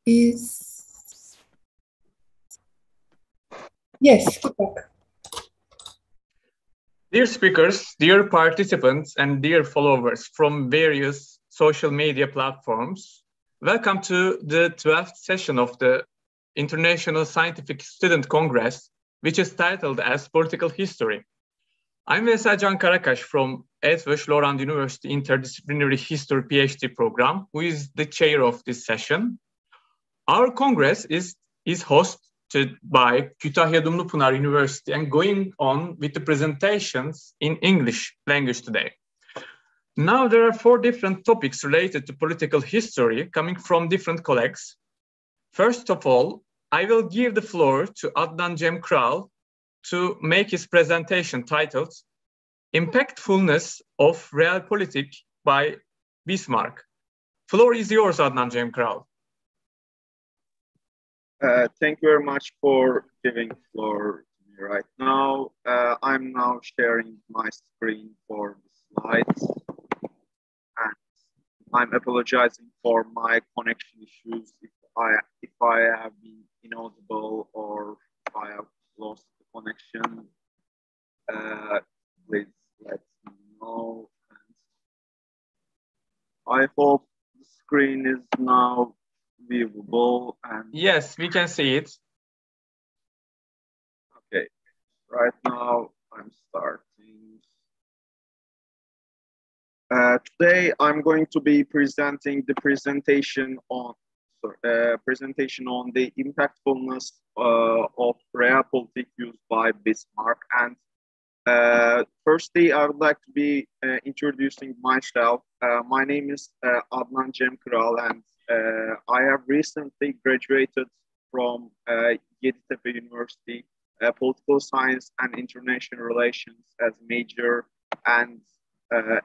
is, yes, good luck. Dear speakers, dear participants, and dear followers from various social media platforms, welcome to the 12th session of the International Scientific Student Congress, which is titled as Political History. I'm Veysel Can Karakaş from Edward Loran University Interdisciplinary History PhD program, who is the chair of this session. Our Congress is hosted by Kütahya Dumlupınar University and going on with the presentations in English language today. Now there are 4 different topics related to political history coming from different colleagues. First of all, I will give the floor to Adnan Cem Kral to make his presentation titled Impactfulness of Realpolitik by Bismarck. Floor is yours, Adnan Cem Kral. Thank you very much for giving the floor to me right now. I'm now sharing my screen for the slides. And I'm apologizing for my connection issues if I have been inaudible or if I have lost the connection. Please let me know. And I hope the screen is now viewable. And yes, we can see it. Okay, right now I'm starting. Today I'm going to be presenting the presentation on the impactfulness of realpolitik used by Bismarck. And firstly, I would like to be introducing myself. My name is Adnan Cem Kral, and I have recently graduated from Yeditepe University, Political Science and International Relations as major and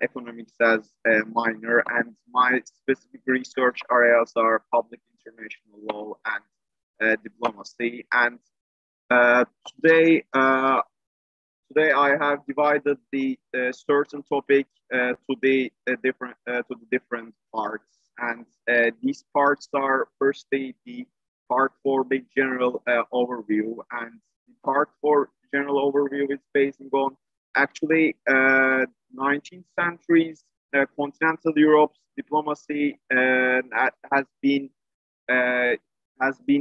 economics as a minor. And my specific research areas are public international law and diplomacy. And today I have divided the certain topic to the different parts. And these parts are firstly the part for the general overview, and the part for general overview is based on actually 19th century's continental Europe's diplomacy has been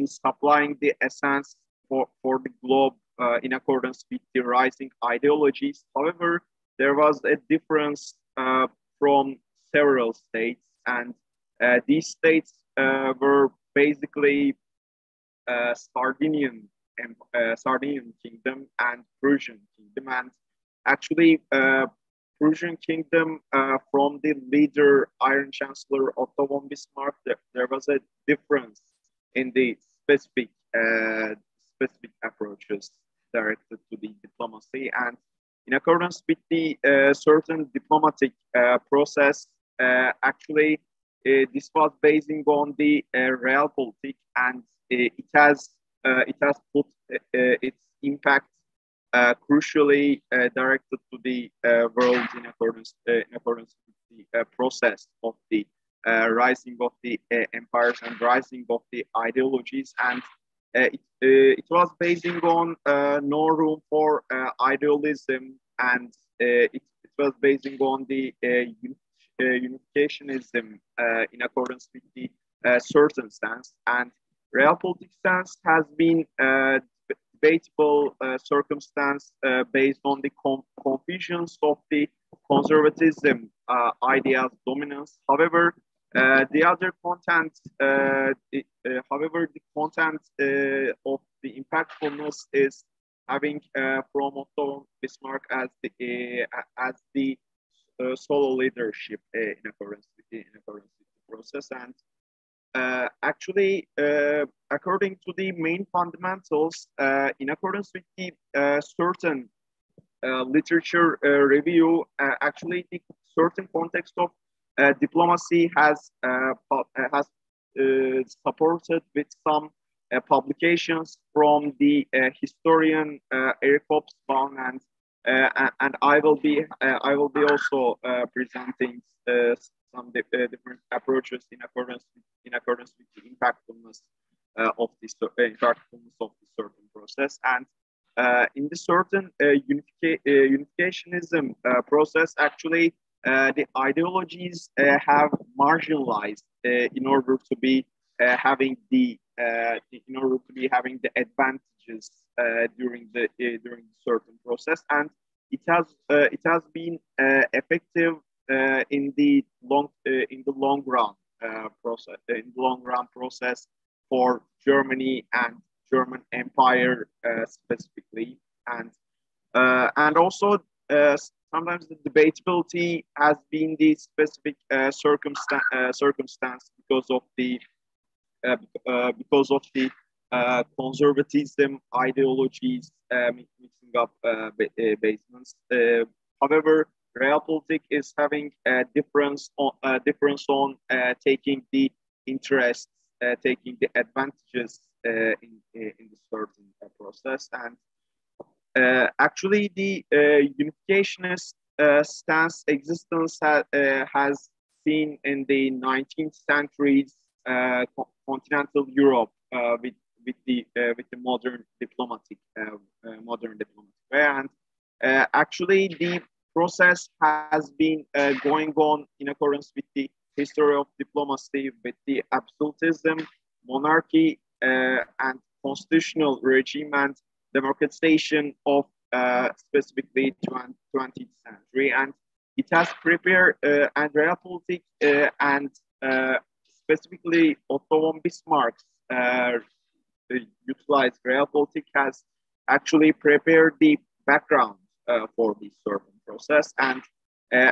supplying the essence for the globe in accordance with the rising ideologies. However, there was a difference from several states, and these states were basically Sardinian Kingdom and Prussian Kingdom. And actually, Prussian Kingdom, from the leader Iron Chancellor Otto von Bismarck, there was a difference in the specific approaches directed to the diplomacy. And in accordance with the certain diplomatic process, actually, this was based on the realpolitik, and it has put its impact crucially directed to the world in accordance with the process of the rising of the empires and rising of the ideologies. And it was based on no room for idealism, and it was based on the unificationism in accordance with the certain stance. And realpolitik stance has been debatable circumstance based on the confusions of the conservatism ideas dominance. However, the other content, the content of the impactfulness is having from Otto Bismarck as the solo leadership in accordance with the process. And actually, according to the main fundamentals, in accordance with the certain literature review, actually the certain context of diplomacy has supported with some publications from the historian Eric Hobsbawm, and I will be also presenting some different approaches in accordance with the impactfulness of this impracticalness of the certain process. And in the certain unificationism process, actually, the ideologies have marginalized in order to be having the advantages during the certain process, and it has been effective in the long run process for Germany and German Empire specifically, and also sometimes the debatability has been the specific circumstance because of the conservatism ideologies mixing up basements. However, realpolitik is having a difference on taking the interests, taking the advantages in the certain process, and actually the unificationist stance existence has seen in the 19th centuries continental Europe with the modern diplomatic way, and actually the process has been going on in accordance with the history of diplomacy, with the absolutism, monarchy, and constitutional regime and democratization of specifically 20th century, and it has prepared and realpolitik and specifically Otto von Bismarck's utilized realpolitik has actually prepared the background for this certain process, and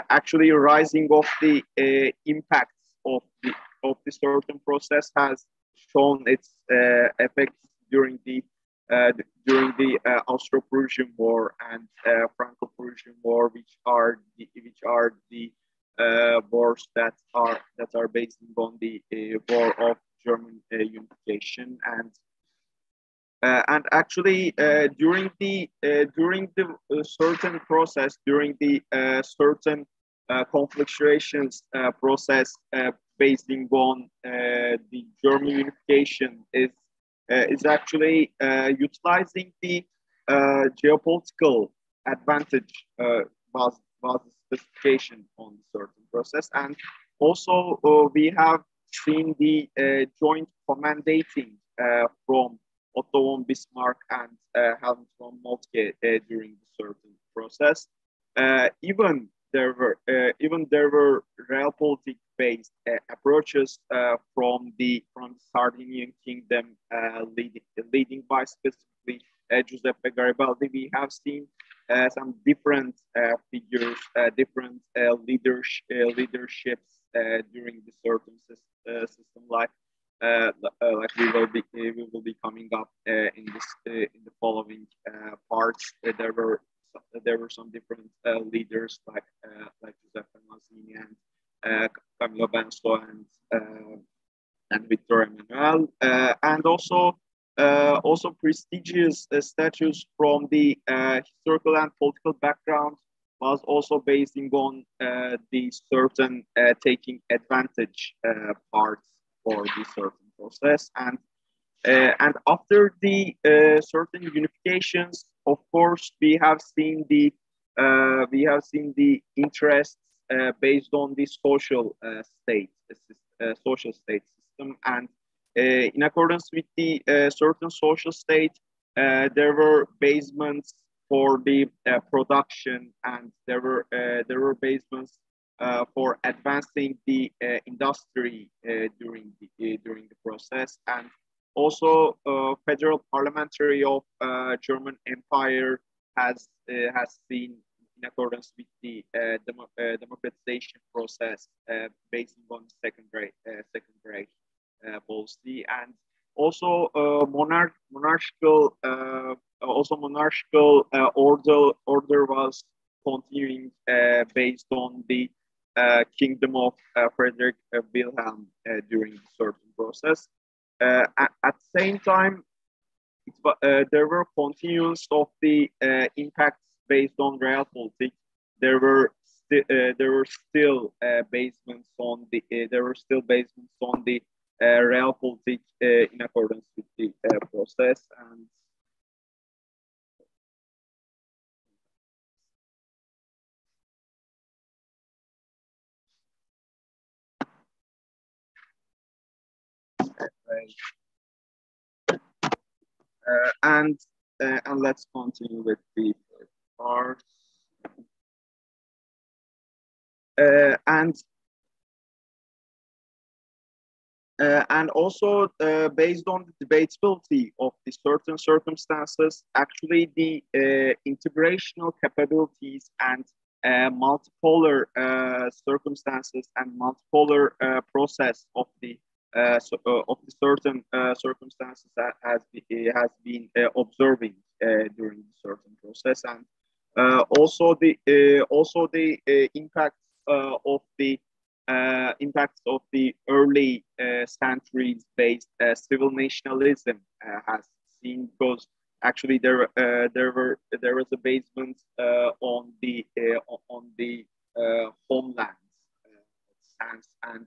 actually rising of the impacts of the certain process has shown its effects during the Austro-Prussian War and Franco-Prussian War, which are the wars that are based on the war of German unification, and actually during the certain process, during the certain conflictuations process based on the German unification is actually utilizing the geopolitical advantage was the specification on the certain process, and also we have seen the joint commandating from Otto von Bismarck and Helmut von Moltke during the certain process. Even there were realpolitik based approaches from the Sardinian kingdom, leading by specifically Giuseppe Garibaldi. We have seen some different figures, different leaderships during the certain system, like we will be coming up in the following parts. There were some different leaders like Giuseppe Mazzini and Camillo Benso and Victor Emmanuel, and also prestigious statues from the historical and political background was also based on the certain taking advantage parts for the certain process, and after the certain unifications, of course, we have seen the interests based on the social state system, and in accordance with the certain social state, there were basements for the production, and there were basements for advancing the industry during the process, and also federal parliamentary of German Empire has seen in accordance with the democratization process based on second Reich policy, and also monarchical order was continuing based on the kingdom of Frederick Wilhelm during the certain process. At the same time, there were continuance of the impacts based on realpolitik. There were still basements on the realpolitik in accordance with process. And let's continue with the part. And also based on the debatability of the certain circumstances, actually the integrational capabilities and multipolar circumstances and multipolar process of the certain circumstances that has been observing during the certain process, and also the impacts of the early centuries-based civil nationalism has seen, because actually there was a basement on the homeland sense, and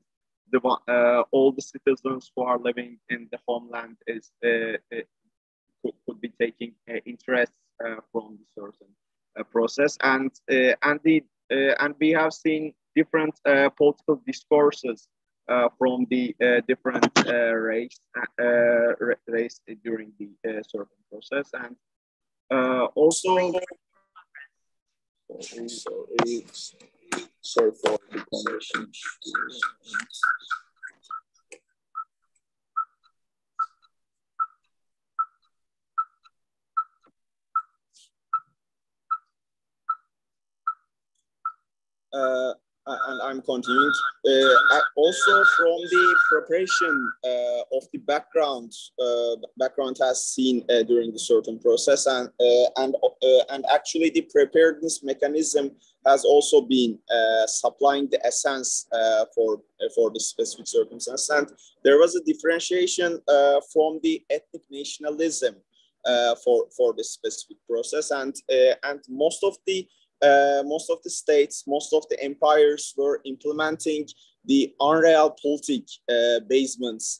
all the citizens who are living in the homeland could be taking interest from the certain process, and we have seen different political discourses from the different race during the certain process, and also. Sorry for the connection. And I'm continuing. Also, from the preparation of the background has seen during the certain process, and actually the preparedness mechanism has also been supplying the essence for the specific circumstance. And there was a differentiation from the ethnic nationalism for the specific process, and most of the states, most of the empires were implementing the unreal politic basements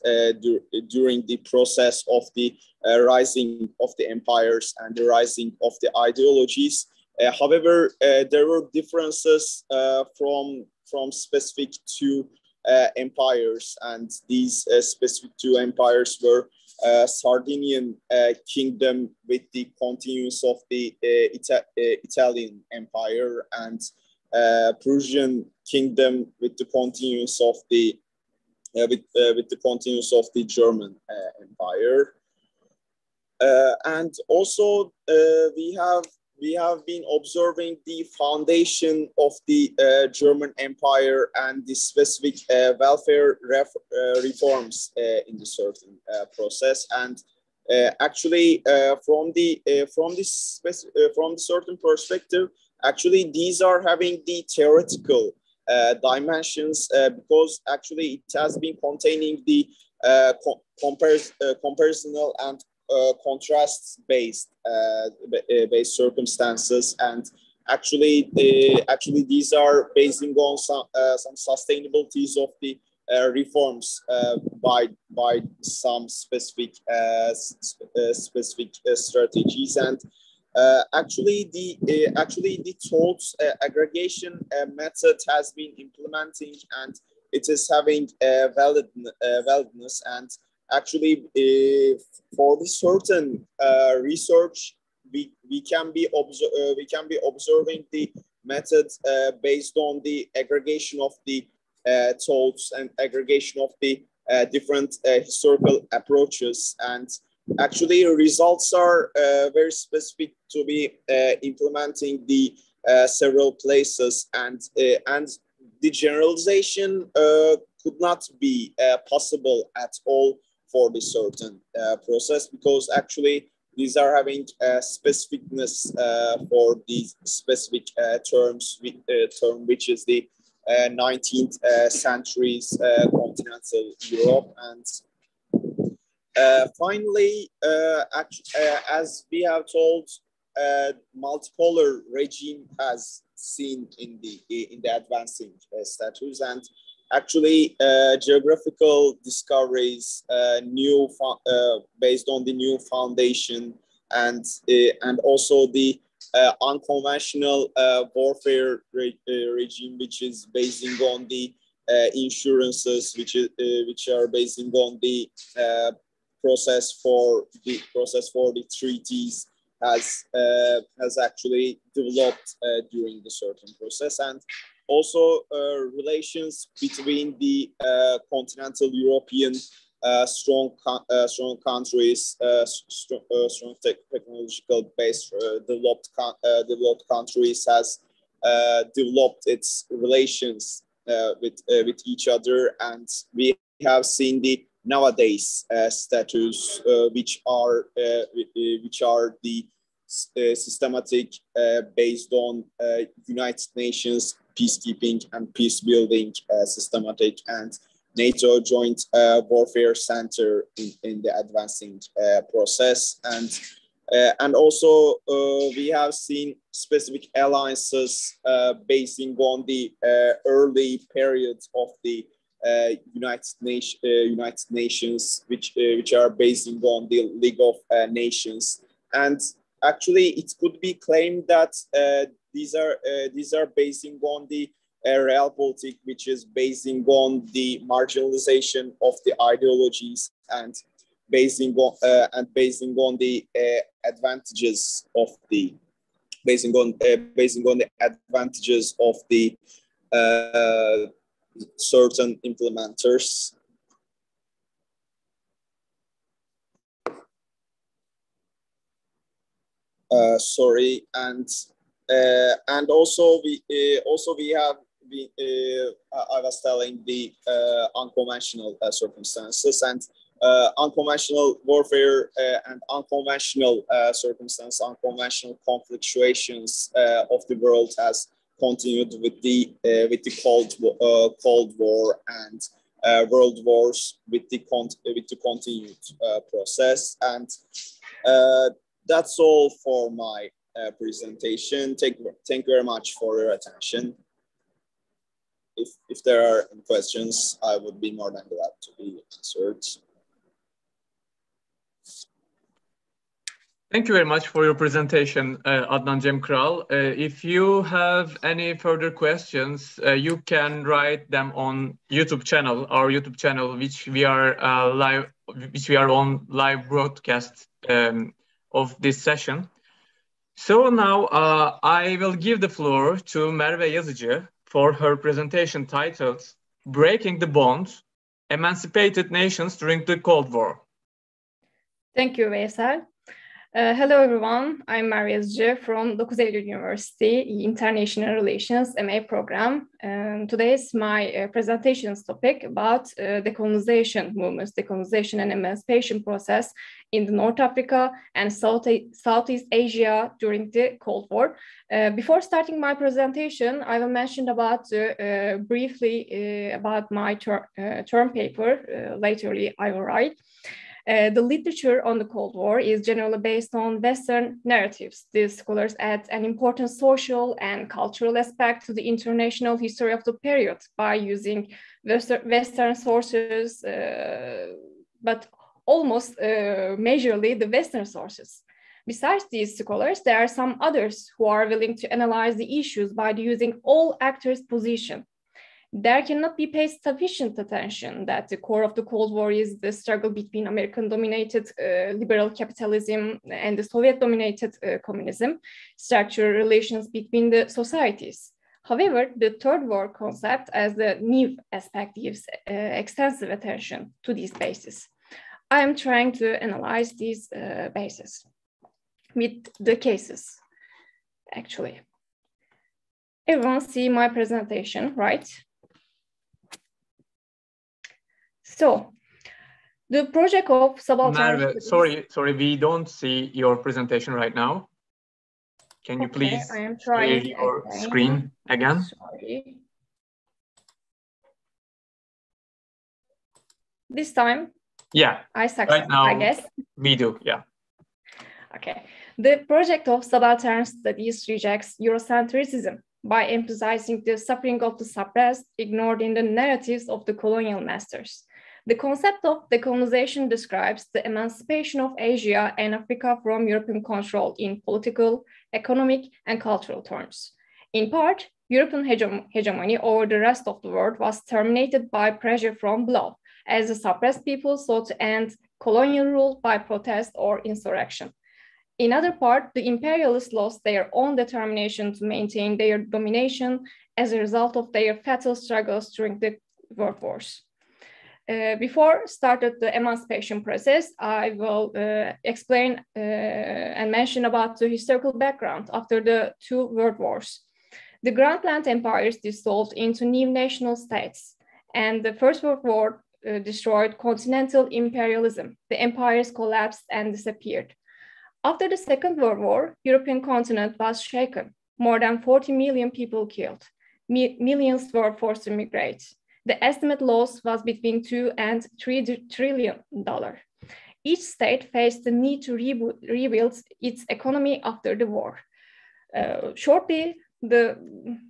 during the process of the rising of the empires and the rising of the ideologies. However, there were differences from specific two empires, and these specific two empires were Sardinian kingdom with the continuance of the Italian Empire, and Prussian kingdom with the continuance of the German Empire, and also we have been observing the foundation of the German Empire and the specific welfare reforms in the certain process. And actually, from the certain perspective, actually these are having the theoretical dimensions, because actually it has been containing the comparisonal and contrast-based circumstances, and actually these are basing on some sustainabilities of the reforms by some specific strategies, and actually the thoughts aggregation method has been implementing, and it is having validness, and actually for the certain research we can be observing the methods based on the aggregation of the thoughts and aggregation of the different historical approaches, and actually results are very specific to be implementing the several places, and the generalization could not be possible at all for the certain process, because actually these are having specificness for these specific terms, which is the 19th century's continental Europe. And finally, as we have told, multipolar regime has seen in the advancing status, and actually geographical discoveries, based on the new foundation, and also the unconventional warfare regime, which is basing on the insurances, which are basing on the process for the treaties, has actually developed during the certain process, and also relations between the continental European strong countries, strong technological base, developed countries has developed its relations with each other, and we have seen the nowadays status, which are the systematic based on United Nations peacekeeping and peace building systematic, and NATO Joint Warfare Center in the advancing process, and also we have seen specific alliances basing on the early periods of the United Nations, which are basing on the League of Nations, and actually it could be claimed that these are basing on the realpolitik, which is basing on the marginalization of the ideologies, and basing on the advantages of the advantages of the certain implementers. Sorry, and also we have I was telling the unconventional circumstances, and unconventional warfare and unconventional unconventional conflict situations of the world has continued with the Cold War and world wars with the continued process, and that's all for my presentation. Thank you very much for your attention. If there are any questions, I would be more than glad to be answered. Thank you very much for your presentation, Adnan Cem Kral. If you have any further questions, you can write them on our YouTube channel, which we are on live broadcast of this session. So now I will give the floor to Merve Yazıcı for her presentation titled "Breaking the Bond: Emancipated Nations During the Cold War." Thank you, Veysel. Hello, everyone. I'm Merve Yazıcı from 9 Eylül University International Relations MA program. Today's my presentation topic about decolonization movements, decolonization and emancipation process in the North Africa and Southeast Asia during the Cold War. Before starting my presentation, I will mention about briefly about my term paper. Laterly, I will write. The literature on the Cold War is generally based on Western narratives. These scholars add an important social and cultural aspect to the international history of the period by using Western sources, but almost majorly the Western sources. Besides these scholars, there are some others who are willing to analyze the issues by using all actors' position. There cannot be paid sufficient attention that the core of the Cold War is the struggle between American-dominated liberal capitalism and the Soviet-dominated communism, structural relations between the societies. However, the Third War concept as the new aspect gives extensive attention to these bases. I am trying to analyze these bases with the cases, actually. Everyone see my presentation, right? So, the project of subaltern... Merve, sorry, we don't see your presentation right now. Can you please share your screen again? Sorry. This time? Yeah, I succeed, right now I guess. We do, yeah. Okay. The project of subaltern studies rejects Eurocentrism by emphasizing the suffering of the suppressed, ignored in the narratives of the colonial masters. The concept of decolonization describes the emancipation of Asia and Africa from European control in political, economic, and cultural terms. In part, European hegemony over the rest of the world was terminated by pressure from below, as the suppressed people sought to end colonial rule by protest or insurrection. In other part, the imperialists lost their own determination to maintain their domination as a result of their fatal struggles during the world wars. Before started the emancipation process, I will explain and mention about the historical background after the two world wars. The Grand Land empires dissolved into new national states, and the First World War destroyed continental imperialism. The empires collapsed and disappeared. After the Second World War, European continent was shaken. More than 40 million people killed. Millions were forced to migrate. The estimate loss was between $2 and $3 trillion. Each state faced the need to rebuild its economy after the war. Shortly, the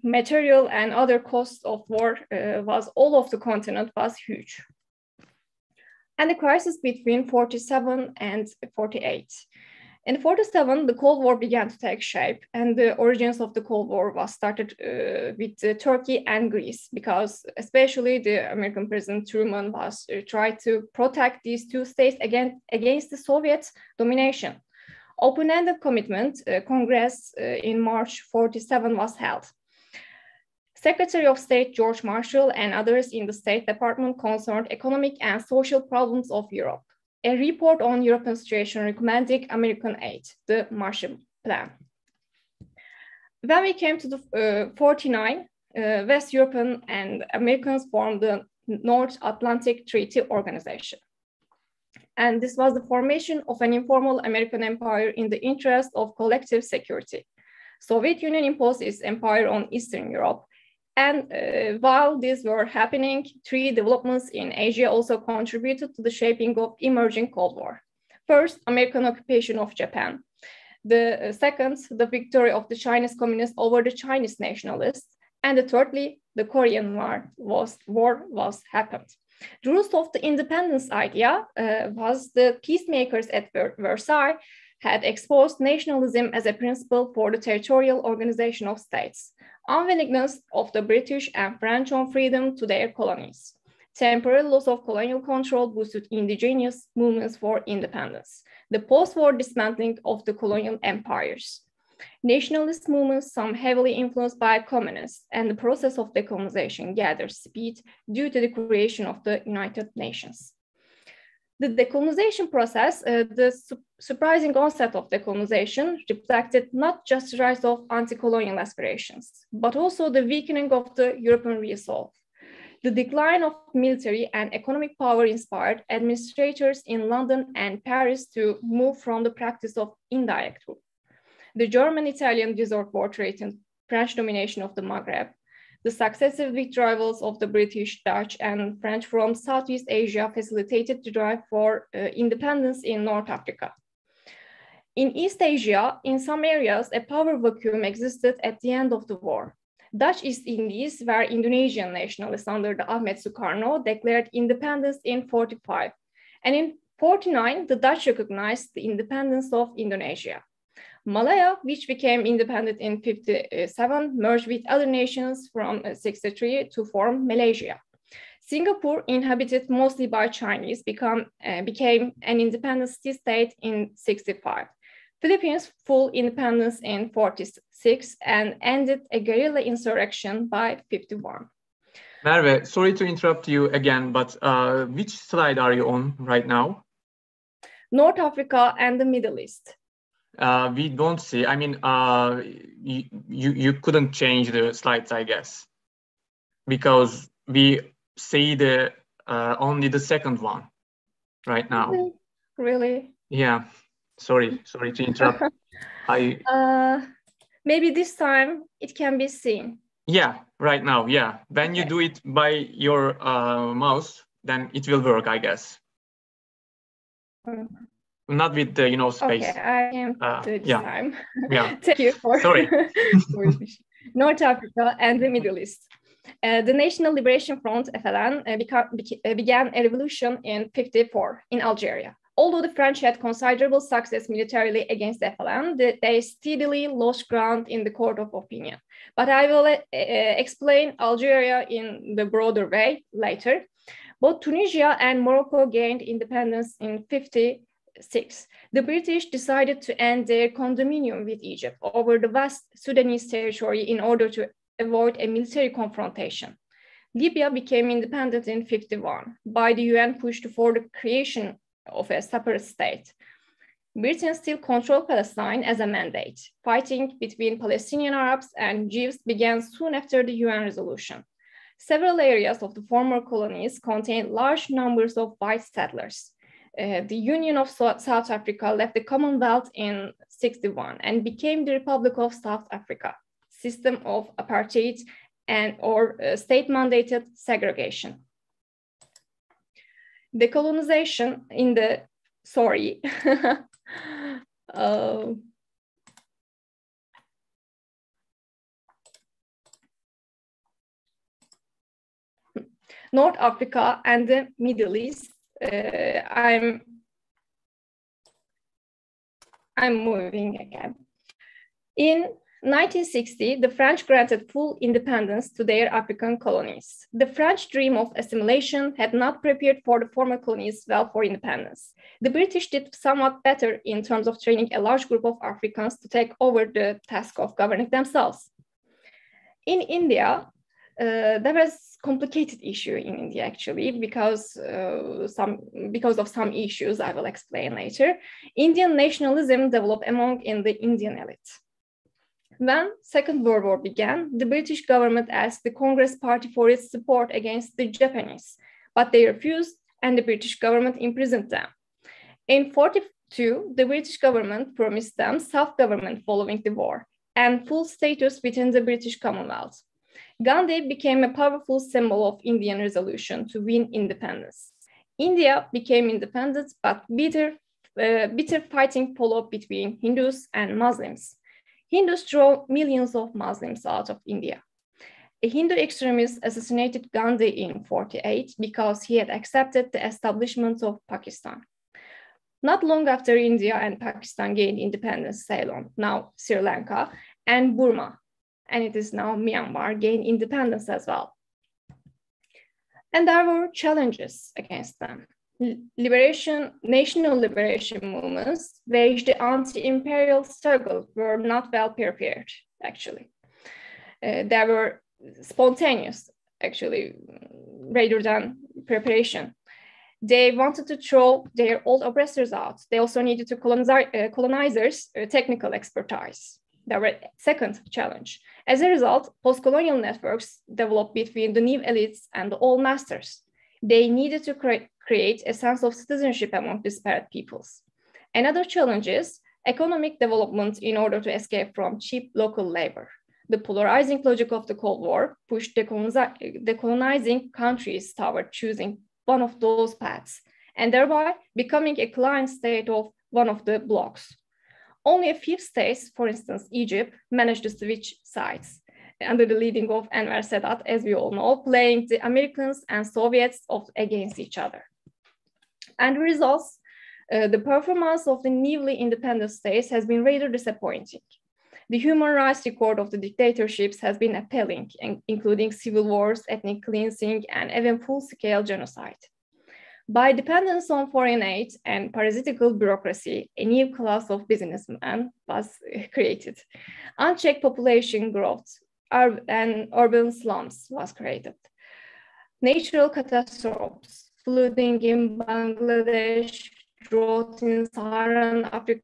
material and other costs of war all of the continent was huge. And the crisis between 47 and 48. In 47, the Cold War began to take shape, and the origins of the Cold War was started with Turkey and Greece, because especially the American President Truman was tried to protect these two states against the Soviet domination. Open-ended commitment Congress in March 47 was held. Secretary of State George Marshall and others in the State Department concerned economic and social problems of Europe. A report on European situation recommending American aid, the Marshall Plan. When we came to the 49, West European and Americans formed the North Atlantic Treaty Organization. And this was the formation of an informal American empire in the interest of collective security. Soviet Union imposed its empire on Eastern Europe. And while these were happening, three developments in Asia also contributed to the shaping of emerging Cold War. First, American occupation of Japan. The second, the victory of the Chinese communists over the Chinese nationalists. And thirdly, the Korean War was happened. The roots of the independence idea was the peacemakers at Versailles had exposed nationalism as a principle for the territorial organization of states. Unwillingness of the British and French on freedom to their colonies. Temporary loss of colonial control boosted indigenous movements for independence. The post-war dismantling of the colonial empires. Nationalist movements, some heavily influenced by communists, and the process of decolonization gathered speed due to the creation of the United Nations. The decolonization process, the surprising onset of decolonization reflected not just the rise of anti-colonial aspirations, but also the weakening of the European resolve. The decline of military and economic power inspired administrators in London and Paris to move from the practice of indirect rule. The German-Italian desert war threatened French domination of the Maghreb. The successive withdrawals of the British, Dutch, and French from Southeast Asia facilitated the drive for independence in North Africa. In East Asia, in some areas, a power vacuum existed at the end of the war. Dutch East Indies, where Indonesian nationalists under the Ahmed Sukarno declared independence in 45. And in 49, the Dutch recognized the independence of Indonesia. Malaya, which became independent in 57, merged with other nations from 63 to form Malaysia. Singapore, inhabited mostly by Chinese, became an independent state in 65. Philippines, full independence in 46 and ended a guerrilla insurrection by 51. Merve, sorry to interrupt you again, but which slide are you on right now? North Africa and the Middle East. We don't see. I mean, you couldn't change the slides, I guess, because we see the only the second one right now. Really? Yeah. Sorry to interrupt. Maybe this time it can be seen. Yeah, right now. Yeah, when you do it by your mouse, then it will work, I guess. Not with the space. Okay, I can do it this time. Yeah. Thank you for. Sorry. North Africa, and the Middle East. The National Liberation Front, FLN, began a revolution in 1954 in Algeria. Although the French had considerable success militarily against the FLN, they steadily lost ground in the court of opinion. But I will explain Algeria in the broader way later. Both Tunisia and Morocco gained independence in 1956. The British decided to end their condominium with Egypt over the vast Sudanese territory in order to avoid a military confrontation. Libya became independent in 1951 by the UN push for the creation of a separate state. Britain still controlled Palestine as a mandate. Fighting between Palestinian Arabs and Jews began soon after the UN resolution. Several areas of the former colonies contained large numbers of white settlers. The Union of South Africa left the Commonwealth in 1961 and became the Republic of South Africa, system of apartheid or state-mandated segregation. Decolonization in the, North Africa and the Middle East. I'm moving again. In 1960, the French granted full independence to their African colonies. The French dream of assimilation had not prepared for the former colonies well for independence. The British did somewhat better in terms of training a large group of Africans to take over the task of governing themselves. In India, there was a complicated issue in India actually because of some issues I will explain later. Indian nationalism developed among the Indian elite. When Second World War began, the British government asked the Congress Party for its support against the Japanese, but they refused and the British government imprisoned them. In 1942, the British government promised them self-government following the war and full status within the British Commonwealth. Gandhi became a powerful symbol of Indian resolution to win independence. India became independent, but bitter fighting followed between Hindus and Muslims. Hindus drove millions of Muslims out of India. A Hindu extremist assassinated Gandhi in 1948 because he had accepted the establishment of Pakistan. Not long after India and Pakistan gained independence, Ceylon, now Sri Lanka, and Burma, and it is now Myanmar, gained independence as well. And there were challenges against them. National liberation movements waged the anti-imperial struggle were not well prepared, actually. They were spontaneous, actually, rather than preparation. They wanted to throw their old oppressors out. They also needed to colonizers' technical expertise. That was second challenge. As a result, post-colonial networks developed between the new elites and the old masters. They needed to create a sense of citizenship among disparate peoples. Another challenge is economic development in order to escape from cheap local labor. The polarizing logic of the Cold War pushed decolonizing countries toward choosing one of those paths, and thereby becoming a client state of one of the blocs. Only a few states, for instance, Egypt, managed to switch sides under the leading of Enver Sedat, as we all know, playing the Americans and Soviets against each other. And the results, the performance of the newly independent states has been rather disappointing. The human rights record of the dictatorships has been appalling, including civil wars, ethnic cleansing, and even full-scale genocide. By dependence on foreign aid and parasitical bureaucracy, a new class of businessmen was created. Unchecked population growth and urban slums was created. Natural catastrophes, flooding in Bangladesh, drought in Saharan Africa.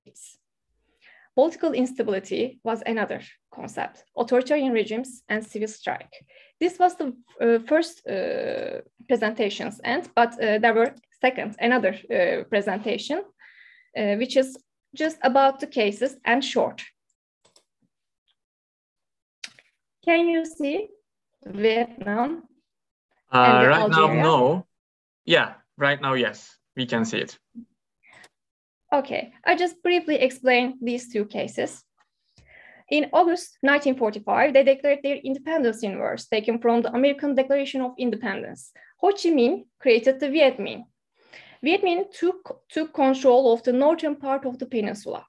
Political instability was another concept, authoritarian regimes and civil strike. This was the first presentation's end, but there were another presentation, which is just about the cases and short. Can you see Vietnam? Right now, no. Yeah, right now, yes, we can see it. Okay, I just briefly explain these two cases. In August 1945, they declared their independence in verse, taken from the American Declaration of Independence. Ho Chi Minh created the Viet Minh. Viet Minh took control of the northern part of the peninsula.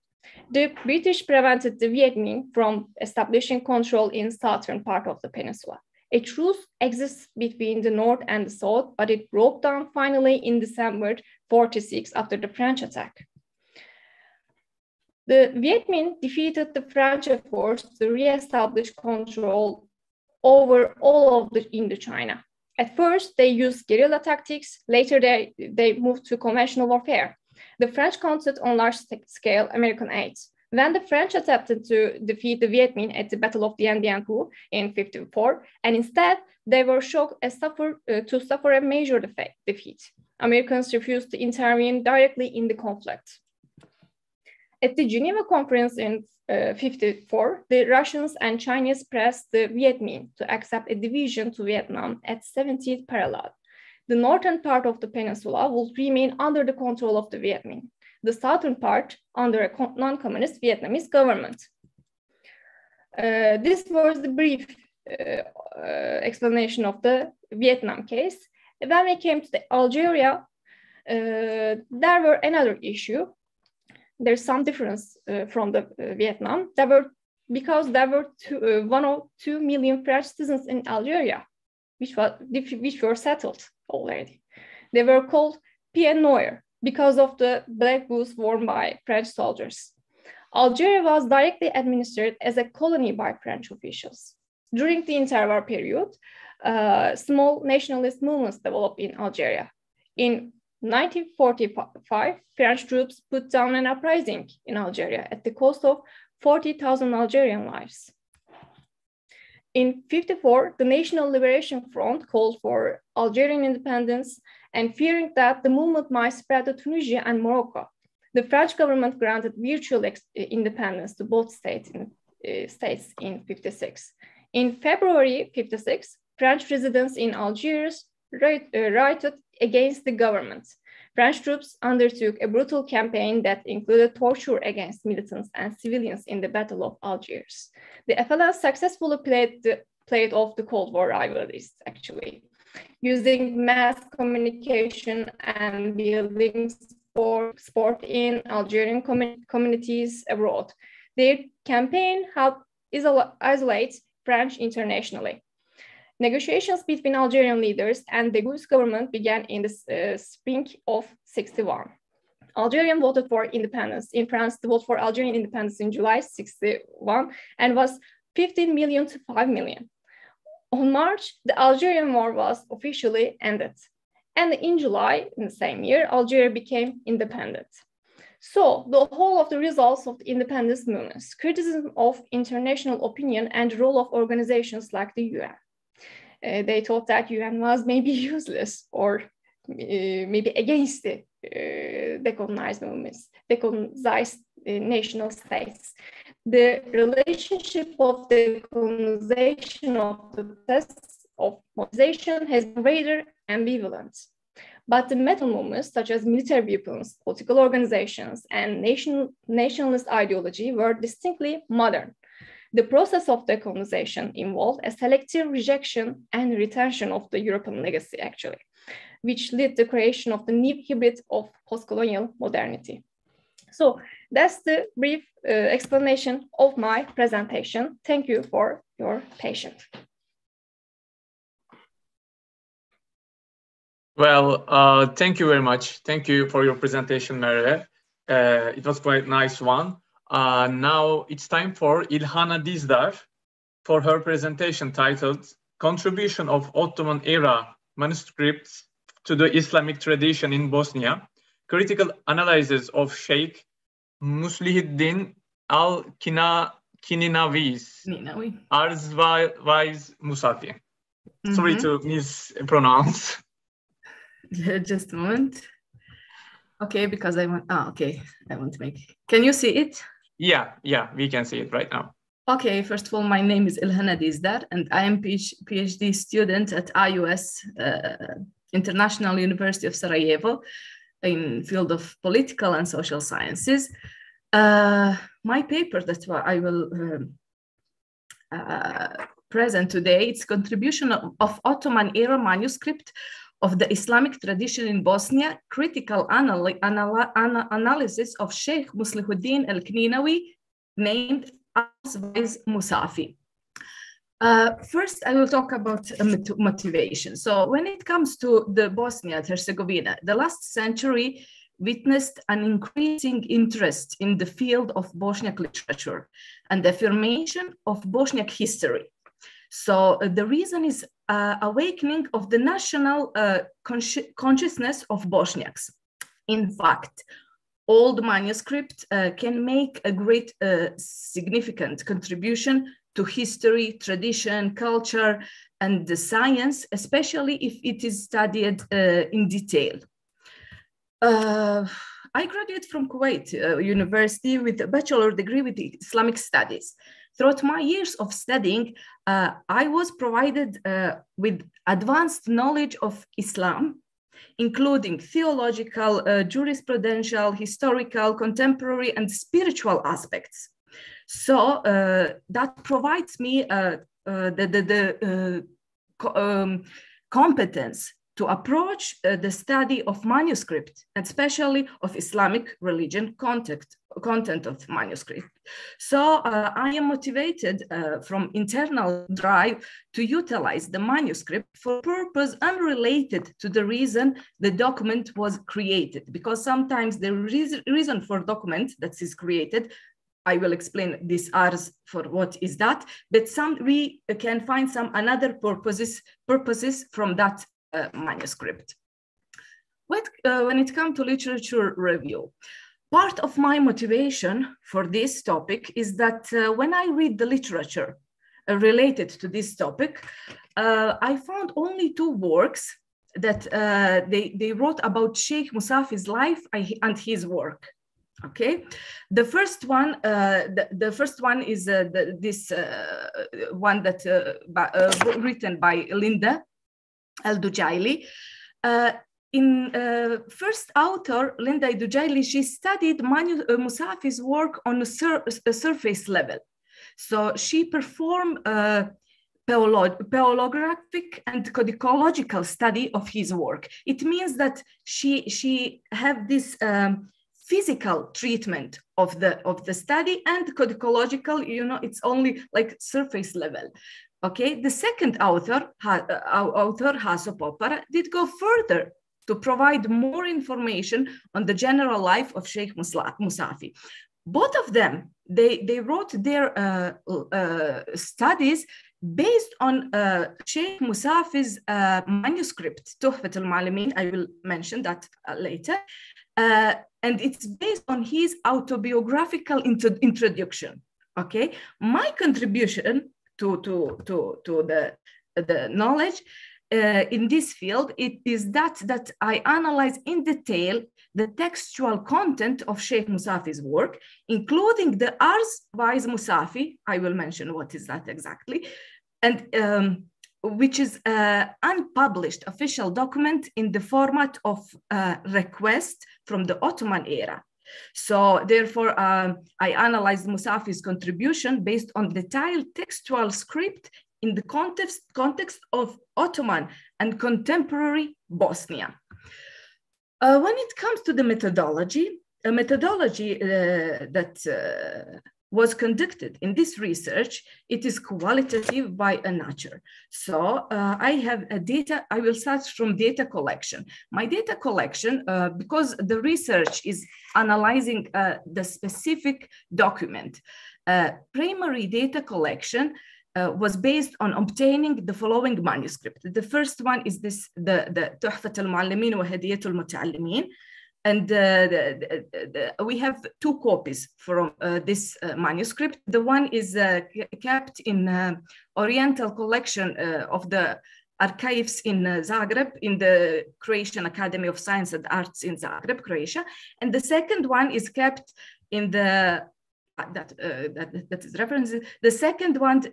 The British prevented the Viet Minh from establishing control in southern part of the peninsula. A truce exists between the north and the south, but it broke down finally in December 1946 after the French attack. The Viet Minh defeated the French efforts to re-establish control over all of Indochina. At first, they used guerrilla tactics. Later, they moved to conventional warfare. The French counted on large-scale American aid. When the French attempted to defeat the Viet Minh at the Battle of Dien Bien Phu in 1954, and instead they were shocked to suffer a major defeat. Americans refused to intervene directly in the conflict. At the Geneva Conference in 1954, the Russians and Chinese pressed the Viet Minh to accept a division to Vietnam at 70th parallel. The northern part of the peninsula would remain under the control of the Viet Minh, the southern part under a non-communist Vietnamese government. This was the brief explanation of the Vietnam case. When we came to Algeria, there were another issue. There's some difference from the Vietnam. Because there were 1.2 million French citizens in Algeria, which were settled already. They were called pieds noirs because of the black boots worn by French soldiers. Algeria was directly administered as a colony by French officials. During the interwar period, small nationalist movements developed in Algeria. In 1945, French troops put down an uprising in Algeria at the cost of 40,000 Algerian lives. In 1954, the National Liberation Front called for Algerian independence, and fearing that the movement might spread to Tunisia and Morocco, the French government granted virtual independence to both states in 1956. In February 1956, French residents in Algiers rioted against the government. French troops undertook a brutal campaign that included torture against militants and civilians in the Battle of Algiers. The FLN successfully played off the Cold War rivalries, actually, using mass communication and building sport in Algerian communities abroad. Their campaign helped isolate French internationally. Negotiations between Algerian leaders and the Gaulle government began in the spring of 1961. Algerians voted for independence. In France, the vote for Algerian independence in July 1961 and was 15 million to 5 million. On March, the Algerian War was officially ended. And in July, in the same year, Algeria became independent. So the whole of the results of the independence movements, criticism of international opinion and the role of organizations like the UN. They thought that UN was maybe useless or maybe against the decolonized movements, decolonized national states. The relationship of the decolonization of the process of modernization has been rather ambivalent. But the method movements, such as military viewpoints, political organizations, and nationalist ideology were distinctly modern. The process of decolonization involved a selective rejection and retention of the European legacy, actually, which led to the creation of the new hybrid of post-colonial modernity. So that's the brief explanation of my presentation. Thank you for your patience. Well, thank you very much. Thank you for your presentation, Merve. It was quite a nice one. Now it's time for Ilhana Disdar for her presentation titled Contribution of Ottoman Era Manuscripts to the Islamic Tradition in Bosnia, Critical Analysis of Sheikh Muslihiddin al-Kininawi's Arzvais Musafi. Sorry to mispronounce. Just a moment. Okay, because I want to make. Can you see it? Yeah, we can see it right now. Okay, first of all, my name is Ilhana Disdar, and I am PhD student at IUS, International University of Sarajevo, in field of political and social sciences. My paper that I will present today. It's contribution of Ottoman era manuscript of the Islamic tradition in Bosnia, critical analysis of Sheikh Muslihuddin al-Kninawi, named Ars Musafi. First, I will talk about motivation. So when it comes to the Bosnia and Herzegovina, the last century witnessed an increasing interest in the field of Bosniak literature and the affirmation of Bosniak history. So the reason is awakening of the national consciousness of Bosniaks. In fact, old manuscript can make a great significant contribution to history, tradition, culture, and the science, especially if it is studied in detail. I graduated from Kuwait University with a bachelor degree with Islamic studies. Throughout my years of studying, I was provided with advanced knowledge of Islam, including theological, jurisprudential, historical, contemporary, and spiritual aspects. So that provides me the competence to approach the study of manuscript, and especially of Islamic religion content of manuscript. So I am motivated from internal drive to utilize the manuscript for purpose unrelated to the reason the document was created, because sometimes the reason for document that is created, I will explain this Ars for what is that, but we can find some other purposes from that manuscript. When it comes to literature review, part of my motivation for this topic is that when I read the literature related to this topic, I found only 2 works that they wrote about Sheikh Musafi's life and his work. Okay, the first one is this one that written by Linda Al-Dujaili. First author, Linda Al-Dujaili, she studied Musafi's work on a surface level. So she performed paleographic and codicological study of his work. It means that she have this physical treatment of the study, and codicological, it's only like surface level. Okay, the second author, Hasso Popara, did go further to provide more information on the general life of Sheikh Musafi. Both of them, they wrote their studies based on Sheikh Musafi's manuscript, Tuhfat al-Muallimin. I will mention that later. And it's based on his autobiographical introduction. Okay, my contribution to the knowledge in this field, it is that I analyze in detail the textual content of Sheikh Musafi's work, including the Ars Musafi. I will mention what is that exactly, and which is an unpublished official document in the format of request from the Ottoman era. So therefore, I analyzed Musafi's contribution based on detailed textual script in the context of Ottoman and contemporary Bosnia. When it comes to the methodology, a methodology that was conducted in this research, it is qualitative by nature. So I have a data, I will start from data collection. My data collection, because the research is analyzing the specific document, primary data collection was based on obtaining the following manuscript. The first one is this, the Tuhfat al-Muallimin wa Hadiyat al-Muta'allimin. And we have 2 copies from this manuscript. The one is kept in Oriental collection of the archives in Zagreb, in the Croatian Academy of Science and Arts in Zagreb, Croatia. And the second one is kept in the that is reference. The second one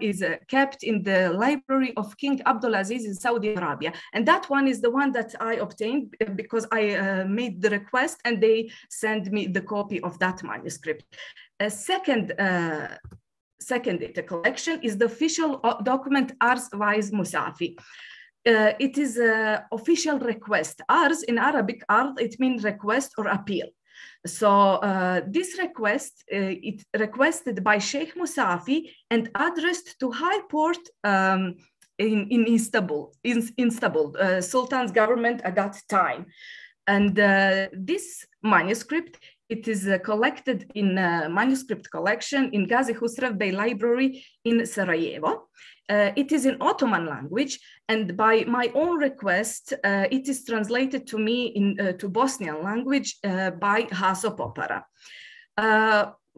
is kept in the library of King Abdulaziz in Saudi Arabia. And that one is the one that I obtained because I made the request and they sent me the copy of that manuscript. A second second data collection is the official document Ars Wais Musafi. It is an official request. Ars in Arabic, ard, it means request or appeal. So this request, it requested by Sheikh Musafi and addressed to High Court in Istanbul, Sultan's government at that time. And this manuscript, it is collected in a manuscript collection in Gazi Husrev Bey Library in Sarajevo. It is in Ottoman language, and by my own request, it is translated to me to Bosnian language by Haso Popara.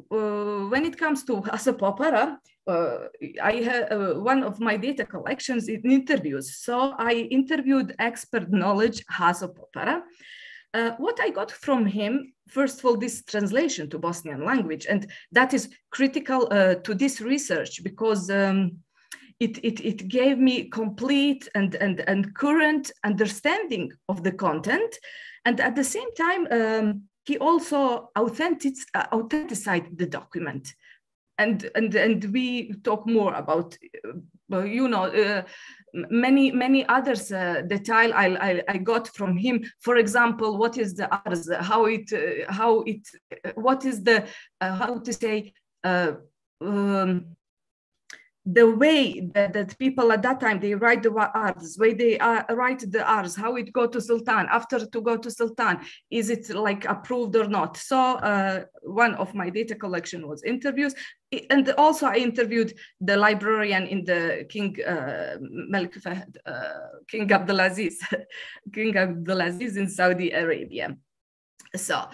When it comes to Haso Popara, I have one of my data collections in interviews. So I interviewed expert knowledge Haso Popara. What I got from him, first of all, this translation to Bosnian language, and that is critical to this research because it gave me complete and current understanding of the content. And at the same time, he also authenticized the document. And we talk more about, many others detail I got from him. For example, what is the Ars, what is the, how to say, the way that people at that time, they write the Ars, way they write the Ars, how it go to Sultan, after to go to Sultan, is it like approved or not? So one of my data collection was interviews. And also I interviewed the librarian in the King King Abdulaziz, King Abdulaziz in Saudi Arabia. So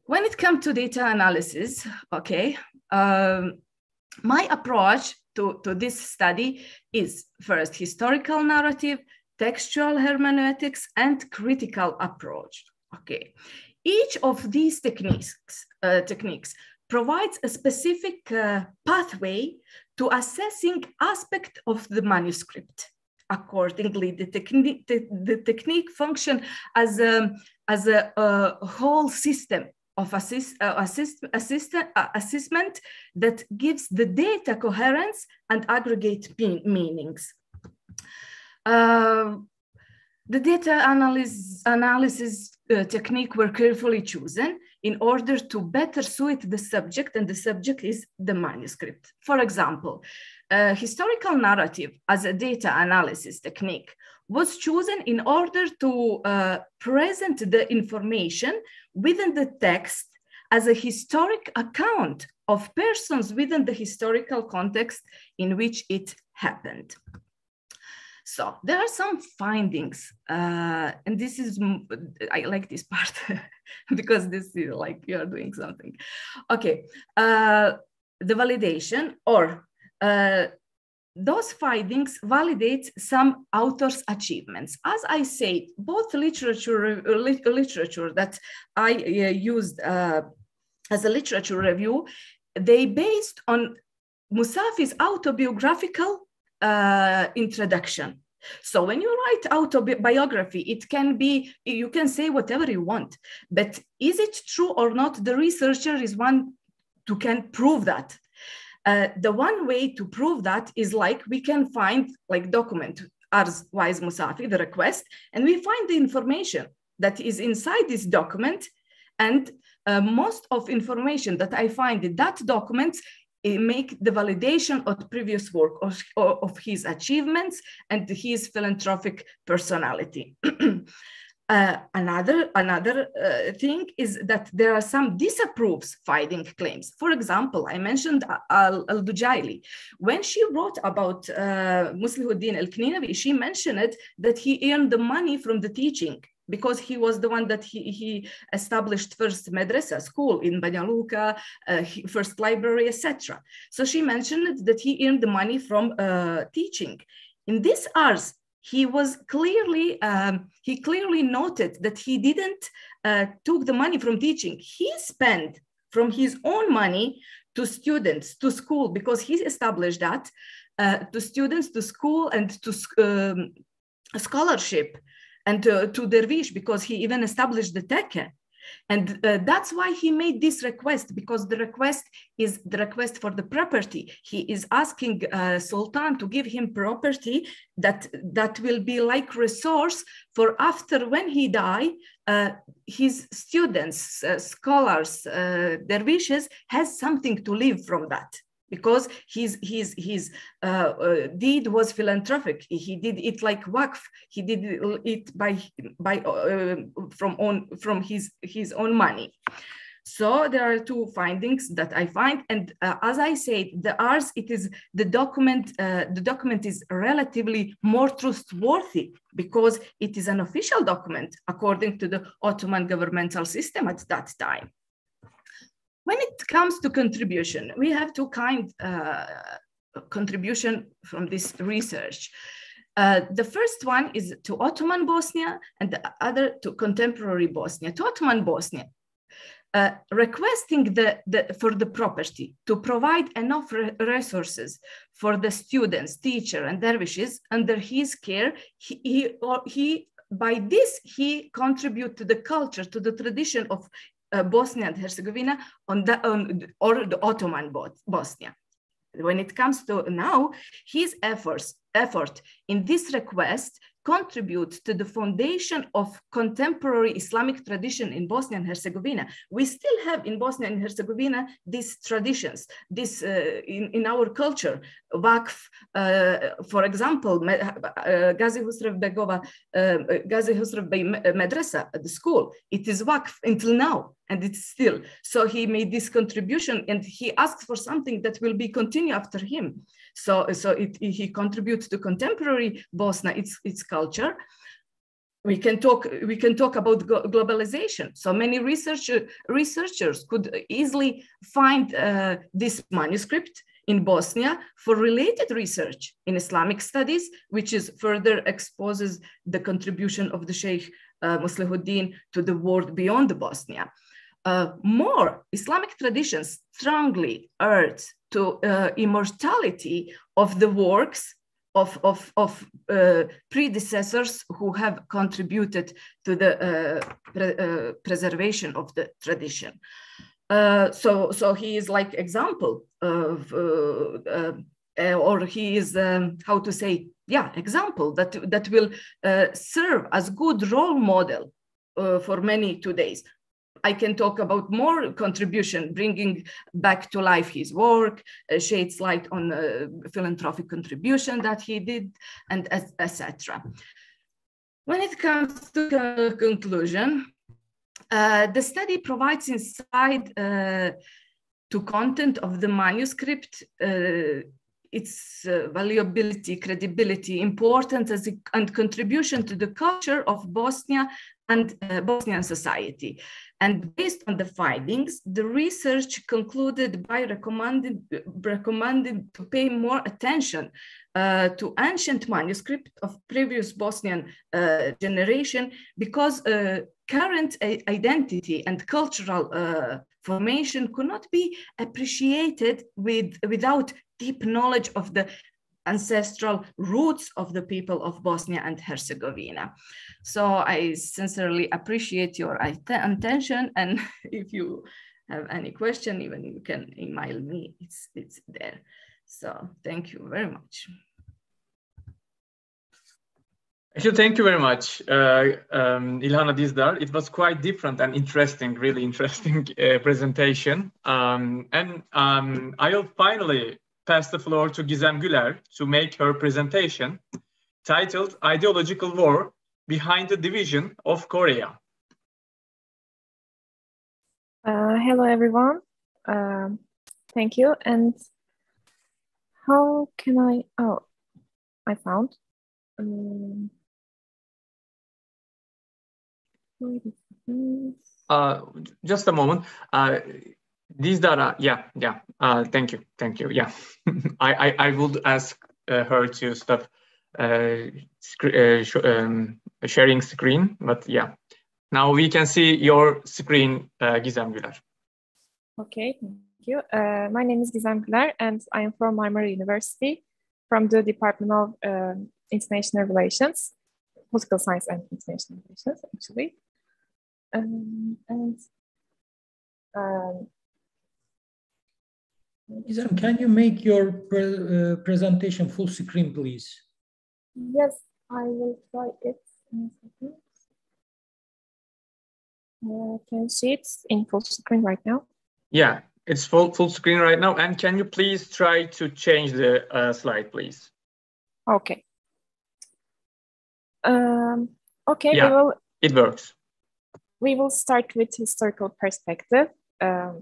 when it comes to data analysis, okay, my approach to this study is first historical narrative, textual hermeneutics, and critical approach. Okay, each of these techniques provides a specific pathway to assessing aspect of the manuscript. Accordingly, the technique function as a whole system of assessment that gives the data coherence and aggregate meanings. The data analysis technique were carefully chosen in order to better suit the subject, and the subject is the manuscript. For example, historical narrative as a data analysis technique was chosen in order to present the information within the text as a historic account of persons within the historical context in which it happened. So there are some findings, and this is, I like this part because this is like you're doing something. Okay, the validation or those findings validate some authors' achievements. As I said, both literature that I used as a literature review, they based on Musafi's autobiographical introduction. So when you write autobiography, it can be, you can say whatever you want, but is it true or not? The researcher is one who can prove that. The one way to prove that is like we can find like document Ars Wais Musafi, the request, and we find the information that is inside this document. And most of information that I find in that document make the validation of the previous work of his achievements and his philanthropic personality. Another thing is that there are some disapproves finding claims. For example, I mentioned Al-Dujaili. When she wrote about Muslihuddin al-Kninawi, she mentioned that he earned the money from the teaching because he was the one that he established first madrasa school in Banja Luka, first library, etc. So she mentioned that he earned the money from teaching. In this Ars, he clearly noted that he didn't took the money from teaching. He spent from his own money to students, to school, because he established that to students, to school, and to scholarship, and to dervish, because he even established the tekke. And that's why he made this request, because the request is the request for the property. He is asking Sultan to give him property that will be like resource for after when he die, his students, scholars, dervishes has something to live from that. Because his deed was philanthropic. He did it like waqf. He did it from his own money. So there are two findings that I find, and as I said, the document is relatively more trustworthy because it is an official document according to the Ottoman governmental system at that time. When it comes to contribution, we have two kinds of contribution from this research. The first one is to Ottoman Bosnia and the other to contemporary Bosnia. To Ottoman Bosnia, requesting for the property to provide enough resources for the students, teacher, and dervishes under his care, by this he contribute to the culture, to the tradition of Bosnia and Herzegovina or the Ottoman Bosnia. When it comes to now, his effort in this request contribute to the foundation of contemporary Islamic tradition in Bosnia and Herzegovina. We still have in Bosnia and Herzegovina these traditions, this in our culture. Waqf, for example, Gazi Husrev Bey Madrasa at the school, it is waqf until now, and it's still. So he made this contribution, and he asked for something that will be continued after him. So he contributes to contemporary Bosnia, its culture. We can talk about globalization. So many researchers could easily find this manuscript in Bosnia for related research in Islamic studies, which is further exposes the contribution of the Sheikh Muslihuddin to the world beyond Bosnia. More Islamic traditions strongly urge to immortality of the works of predecessors who have contributed to the preservation of the tradition. So he is like example of, or he is how to say, example that will serve as good role model for many today's. I can talk about more contribution, bringing back to life his work, shades light on philanthropic contribution that he did, and etc. When it comes to conclusion, the study provides insight to content of the manuscript, its valuability, credibility, importance, and contribution to the culture of Bosnia and Bosnian society. And based on the findings, the research concluded by recommending to pay more attention to ancient manuscript of previous Bosnian generation, because current identity and cultural formation could not be appreciated without deep knowledge of the ancestral roots of the people of Bosnia and Herzegovina. So I sincerely appreciate your attention, and if you have any question, even you can email me, it's there. So thank you very much. Thank you very much, Ilhana Disdar. It was quite different and interesting, really interesting presentation. I'll finally pass the floor to Gizem Güler to make her presentation titled Ideological War Behind the Division of Korea. Hello, everyone. Thank you. And how can I found. Just a moment. Disdar, thank you. Yeah, I would ask her to stop sharing screen, but yeah, now we can see your screen, Gizem Güler. Okay, thank you. My name is Gizem Güler, and I am from Marmara University, from the Department of International Relations, Political Science and International Relations, actually. And Gizem, can you make your presentation full screen, please? yes, I will try it in a second. Can you see it in full screen right now? Yeah, it's full screen right now. And can you please try to change the slide, please? Okay. Okay, yeah, it works. We will start with historical perspective. There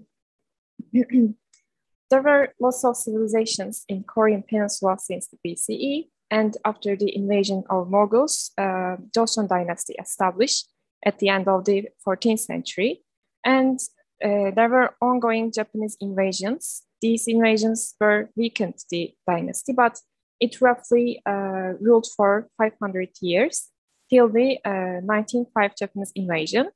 were lots of civilizations in Korean Peninsula since the BCE, and after the invasion of Mongols, Joseon dynasty established at the end of the 14th century, and there were ongoing Japanese invasions. These invasions were weakened the dynasty, but it roughly ruled for 500 years till the 1905 Japanese invasion.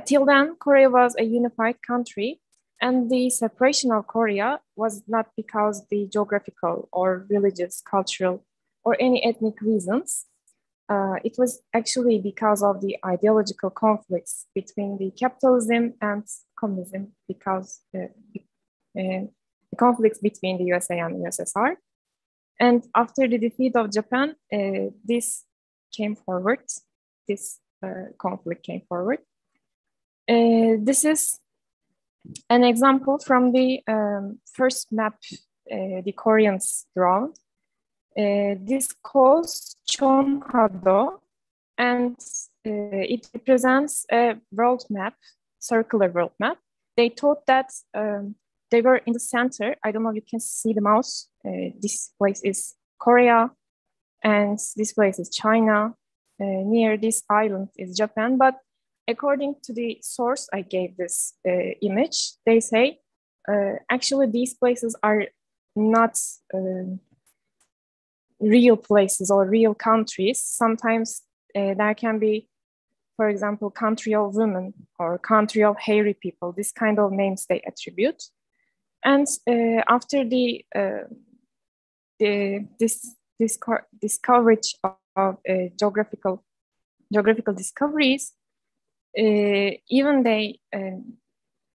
Till then, Korea was a unified country, and the separation of Korea was not because the geographical or religious, cultural, or any ethnic reasons. It was actually because of the ideological conflicts between the capitalism and communism, because the conflicts between the USA and the USSR. And after the defeat of Japan, this came forward, this conflict came forward. This is an example from the first map the Koreans drawn. This calls Chonhado, and it represents a world map, circular world map. They thought that they were in the center. I don't know if you can see the mouse. This place is Korea, and this place is China. Near this island is Japan, but according to the source I gave this image, they say actually these places are not real places or real countries. Sometimes there can be, for example, country of women or country of hairy people, this kind of names they attribute. And after this discoverage of geographical discoveries, even they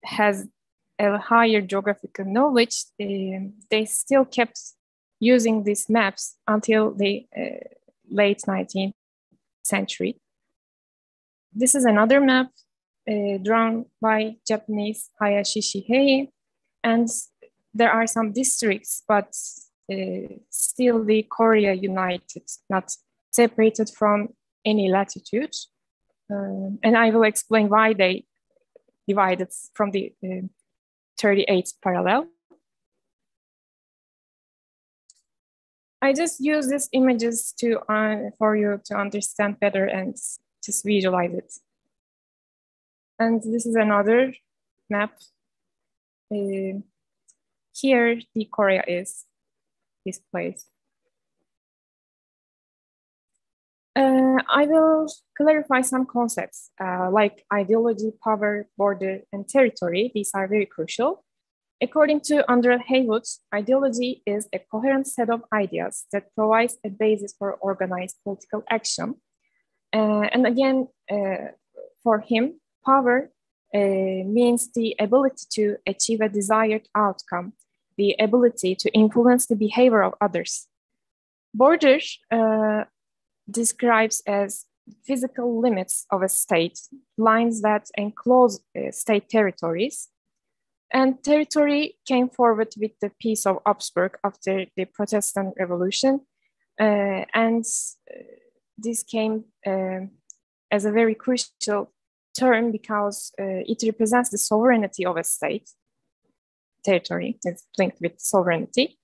has a higher geographical knowledge, they still kept using these maps until the late 19th century. This is another map drawn by Japanese Hayashi Shihei, and there are some districts, but still the Korea united, not separated from any latitude. And I will explain why they divided from the 38th parallel. I just use these images to for you to understand better and just visualize it. And this is another map. Here, the Korea is this place. I will clarify some concepts like ideology, power, border, and territory. These are very crucial. According to Andrew Haywood, ideology is a coherent set of ideas that provides a basis for organized political action. And again, for him, power means the ability to achieve a desired outcome, the ability to influence the behavior of others. Border describes as physical limits of a state, lines that enclose state territories. And territory came forward with the Peace of Augsburg after the Protestant Revolution. And this came as a very crucial term because it represents the sovereignty of a state. Territory is linked with sovereignty.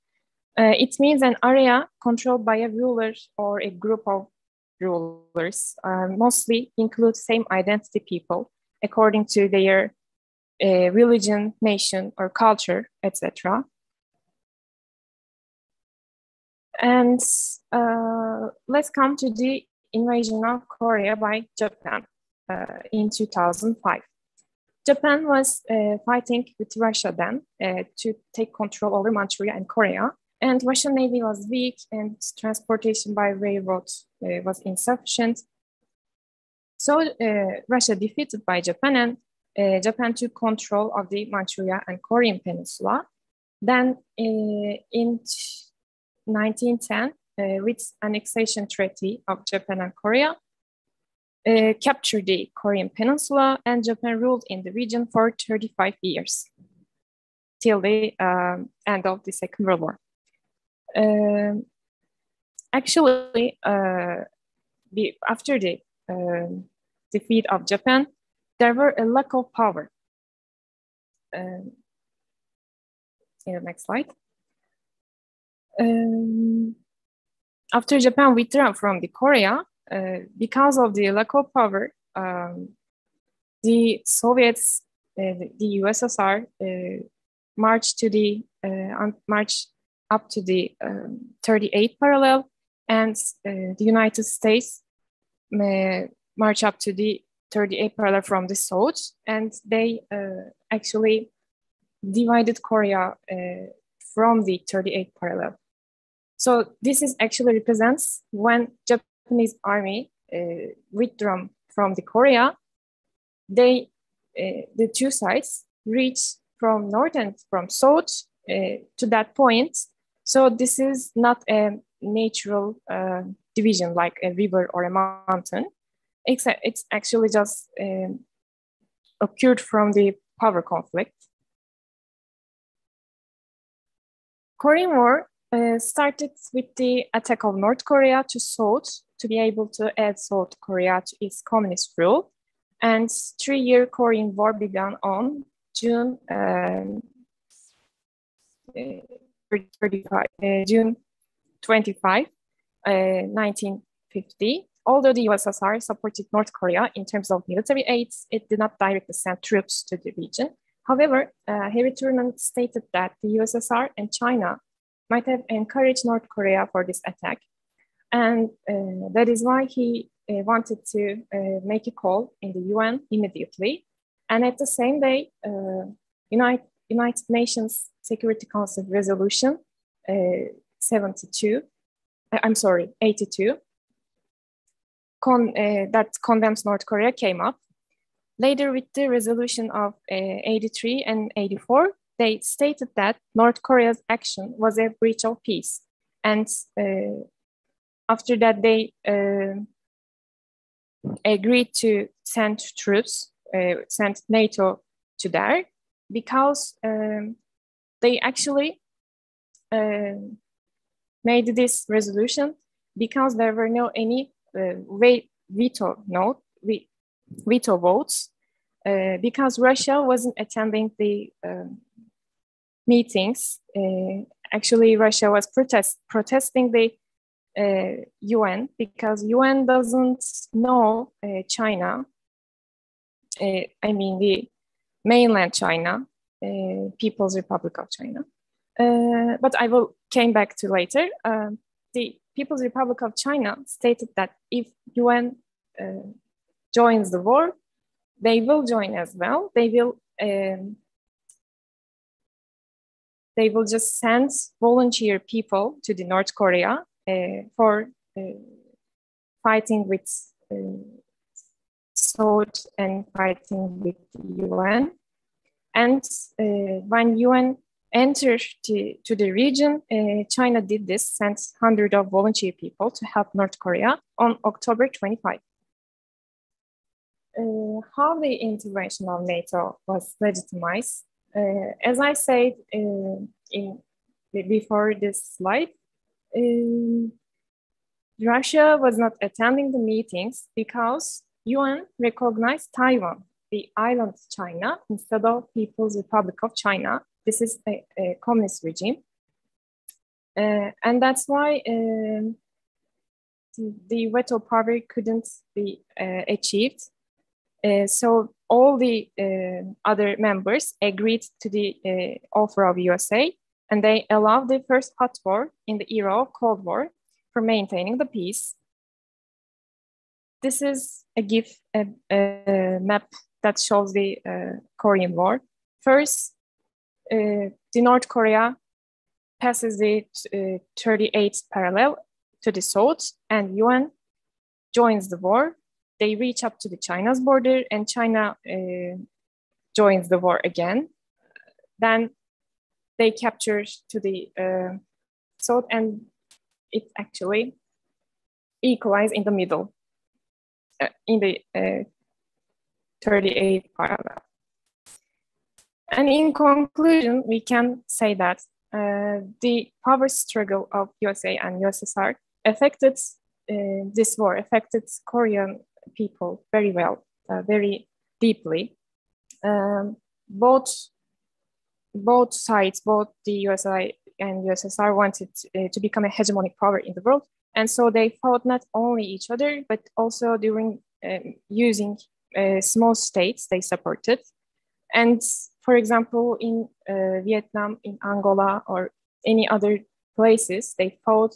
It means an area controlled by a ruler or a group of rulers, mostly include same identity people according to their religion, nation, or culture, etc. And let's come to the invasion of Korea by Japan in 2005. Japan was fighting with Russia then to take control over Manchuria and Korea. And Russian Navy was weak and transportation by railroad was insufficient. So Russia defeated by Japan, and Japan took control of the Manchuria and Korean Peninsula. Then in 1910, with annexation treaty of Japan and Korea, captured the Korean Peninsula, and Japan ruled in the region for 35 years, till the end of the Second World War. Actually, after the defeat of Japan, there were a lack of power. In the next slide. After Japan withdrew from the Korea, because of the lack of power, the Soviets, the USSR, marched up to the 38th parallel, and the United States marched up to the 38th parallel from the south, and they actually divided Korea from the 38th parallel. So this is actually represents when Japanese army withdrew from the Korea, the two sides reach from north and from south to that point. So this is not a natural division like a river or a mountain. It's actually just occurred from the power conflict. Korean War started with the attack of North Korea to south to be able to add South Korea to its communist rule. And 3-year Korean War began on June 25, 1950. Although the USSR supported North Korea in terms of military aids, it did not directly send troops to the region. However, Harry Truman stated that the USSR and China might have encouraged North Korea for this attack. And that is why he wanted to make a call in the UN immediately. And at the same day, United Nations Security Council Resolution 82, that condemns North Korea came up. Later, with the resolution of 83 and 84, they stated that North Korea's action was a breach of peace. And after that, they agreed to send troops, send NATO to there, because they actually made this resolution because there were no any veto votes, because Russia wasn't attending the meetings. Actually, Russia was protesting the UN because UN doesn't know China. I mean the mainland China, People's Republic of China. But I will came back to later. The People's Republic of China stated that if UN joins the war, they will join as well. They will just send volunteer people to the North Korea for fighting with South and fighting with the UN. And when UN entered to the region, China did this, sent hundreds of volunteer people to help North Korea on October 25. How the intervention of NATO was legitimized, as I said before this slide, Russia was not attending the meetings because UN recognized Taiwan, the island China, instead of People's Republic of China. This is a communist regime. And that's why the veto power couldn't be achieved. So all the other members agreed to the offer of USA, and they allowed the first hot war in the era of Cold War for maintaining the peace. This is a map that shows the Korean War. First, the North Korea passes the 38th parallel to the south, and UN joins the war. they reach up to the China's border, and China joins the war again. Then they capture to the south, and it actually equalized in the middle, in the 38th paragraph. And in conclusion, we can say that the power struggle of USA and USSR affected this war, affected Korean people very well, very deeply. Both sides, both the USA and USSR wanted to become a hegemonic power in the world. And so they fought not only each other, but also during using small states they supported. And for example, in Vietnam, in Angola, or any other places, they fought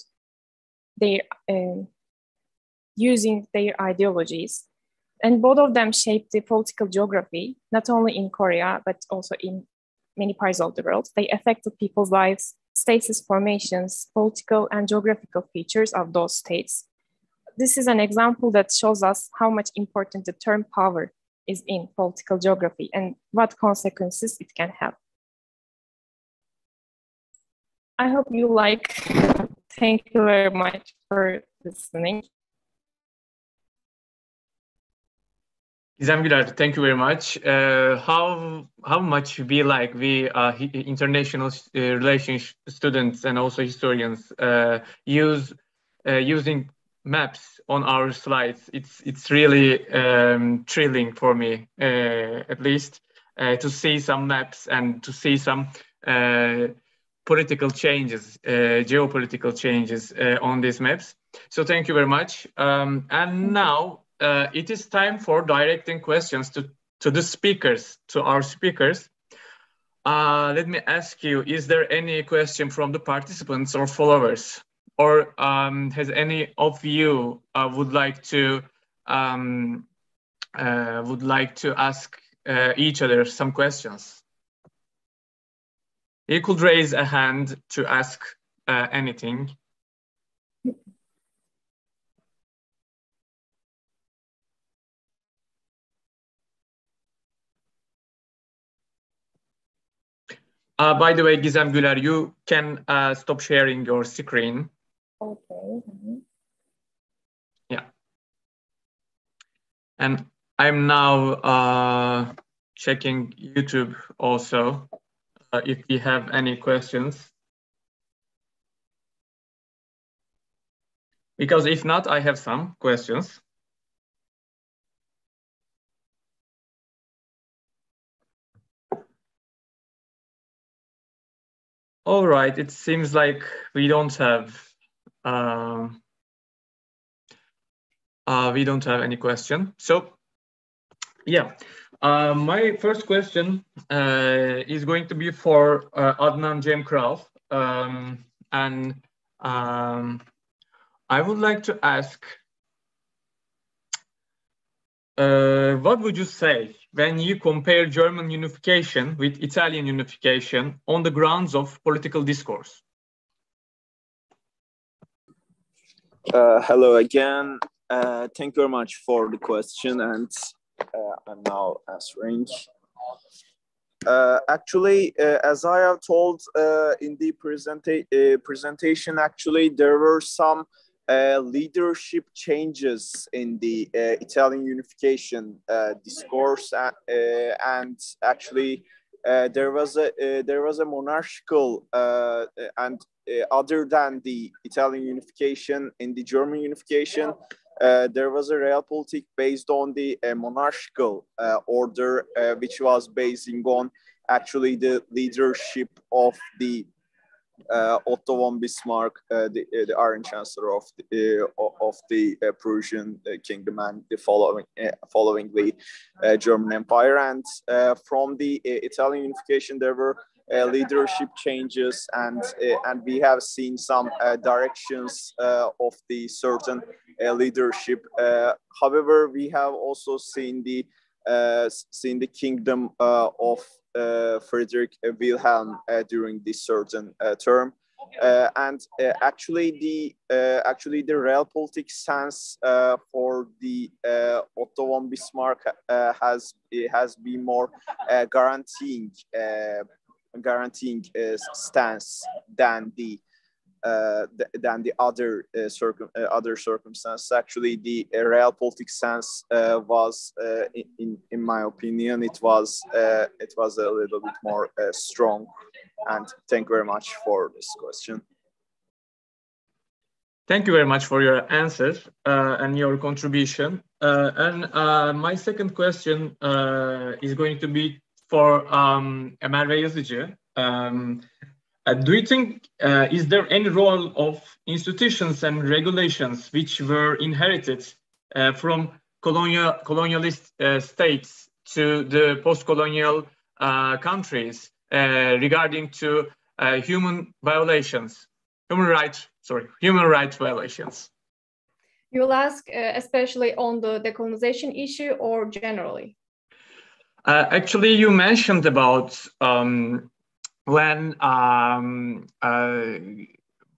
using their ideologies. And both of them shaped the political geography, not only in Korea, but also in many parts of the world. They affected people's lives, states' formations, political and geographical features of those states. This is an example that shows us how much important the term power is in political geography and what consequences it can have. I hope you like. Thank you very much for listening. Gizem Güler, thank you very much. How much we international relations students and also historians using maps on our slides. It's really thrilling for me, at least, to see some maps and to see some political changes, geopolitical changes on these maps. So thank you very much. And now it is time for directing questions to the speakers, to our speakers. Let me ask you, is there any question from the participants or followers? Or has any of you would like to ask each other some questions? You could raise a hand to ask anything. By the way, Gizem Güler, you can stop sharing your screen. Okay. Yeah. And I'm now checking YouTube also, if we have any questions. Because if not, I have some questions. All right, it seems like we don't have any question. So, yeah, my first question is going to be for Adnan Cemkral, and I would like to ask, what would you say when you compare German unification with Italian unification on the grounds of political discourse? Hello again. Thank you very much for the question, and I'm now answering. Actually, as I have told in the presentation, actually, there were some leadership changes in the Italian unification discourse, and actually there was a monarchical and other than the Italian unification, in the German unification, there was a realpolitik based on the monarchical order, which was basing on actually the leadership of the Otto von Bismarck, the Iron Chancellor of the Prussian kingdom, and the following the German Empire. And from the Italian unification, there were leadership changes, and we have seen some directions of the certain leadership. However, we have also seen the kingdom of Frederick Wilhelm during this certain term. Actually, the realpolitik sense for the Otto von Bismarck has been more guaranteeing stance than the other circumstances. Actually, the realpolitik sense was, in my opinion, it was a little bit more strong. And thank you very much for this question. Thank you very much for your answer and your contribution. My second question is going to be for Merve Yazıcı. Do you think, is there any role of institutions and regulations which were inherited from colonialist states to the post-colonial countries regarding to human rights violations? You'll ask especially on the decolonization issue or generally? Actually, you mentioned about when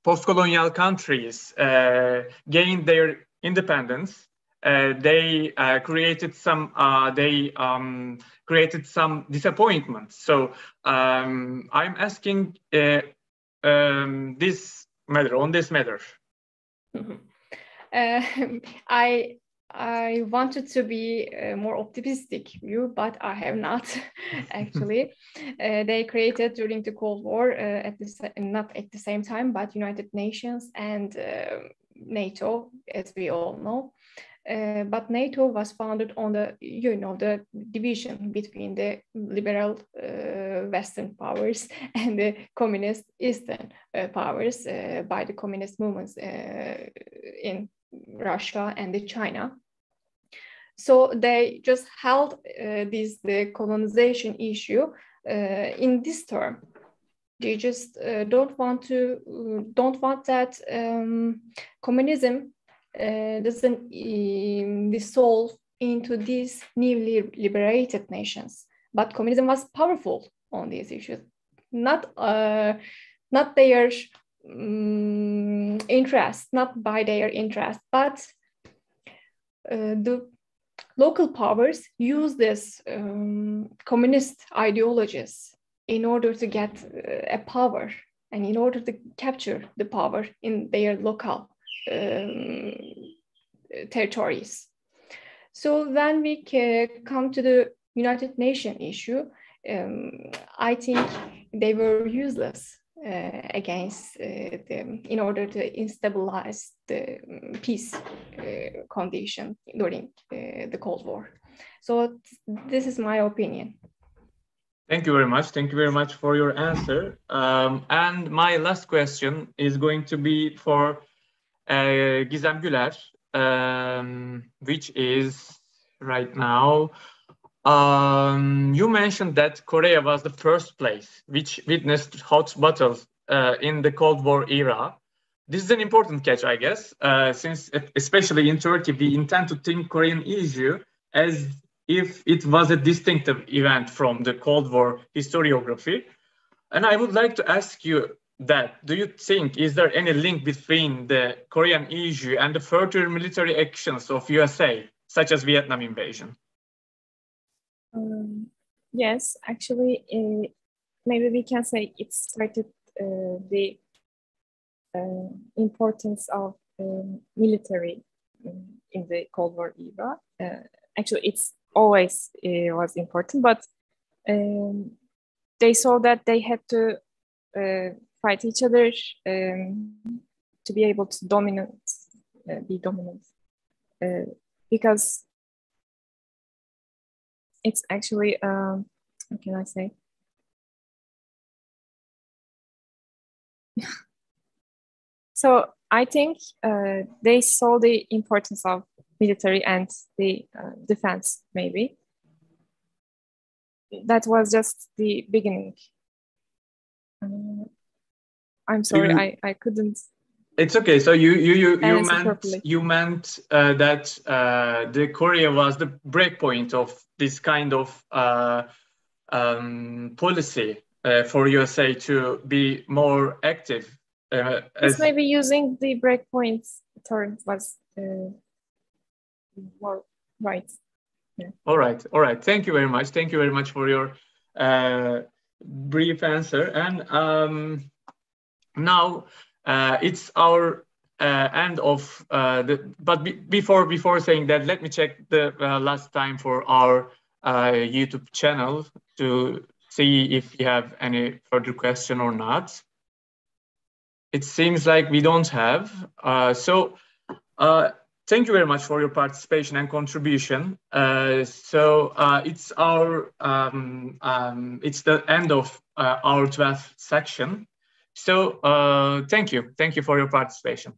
post-colonial countries gained their independence, they created some disappointment. So I'm asking this matter. Mm-hmm. I wanted to be more optimistic view, but I have not actually. They created during the Cold War not at the same time, but United Nations and NATO, as we all know. But NATO was founded on the division between the liberal Western powers and the communist Eastern powers by the communist movements in Russia and China. So they just held the colonization issue in this term. They just don't want that communism doesn't dissolve into these newly liberated nations. But communism was powerful on these issues, not their interest, not by their interest, but the local powers use this communist ideologies in order to get a power and in order to capture the power in their local territories. So when we come to the United Nations issue, I think they were useless against them in order to stabilize the peace condition during the Cold War. So this is my opinion. Thank you very much. Thank you very much for your answer. And my last question is going to be for Gizem Güler, which is right now. You mentioned that Korea was the first place which witnessed hot battles in the Cold War era. This is an important catch, I guess, since especially in Turkey, we intend to think Korean issue as if it was a distinctive event from the Cold War historiography. And I would like to ask you that, do you think, is there any link between the Korean issue and the further military actions of USA, such as Vietnam invasion? Yes, actually, maybe we can say it started the importance of military in the Cold War era. Actually, it's always was important, but they saw that they had to fight each other to be able to be dominant, because it's actually, what can I say? So I think they saw the importance of military and the defense, maybe. That was just the beginning. I'm sorry, I couldn't. It's okay. So you meant that the Korea was the breakpoint of this kind of policy for USA to be more active This maybe using the breakpoints term was more right. Yeah. All right. Thank you very much. Thank you very much for your brief answer. And now it's our end of before saying that, let me check the last time for our YouTube channel to see if you have any further question or not. It seems like we don't have. Thank you very much for your participation and contribution. It's the end of our 12th section. So thank you for your participation.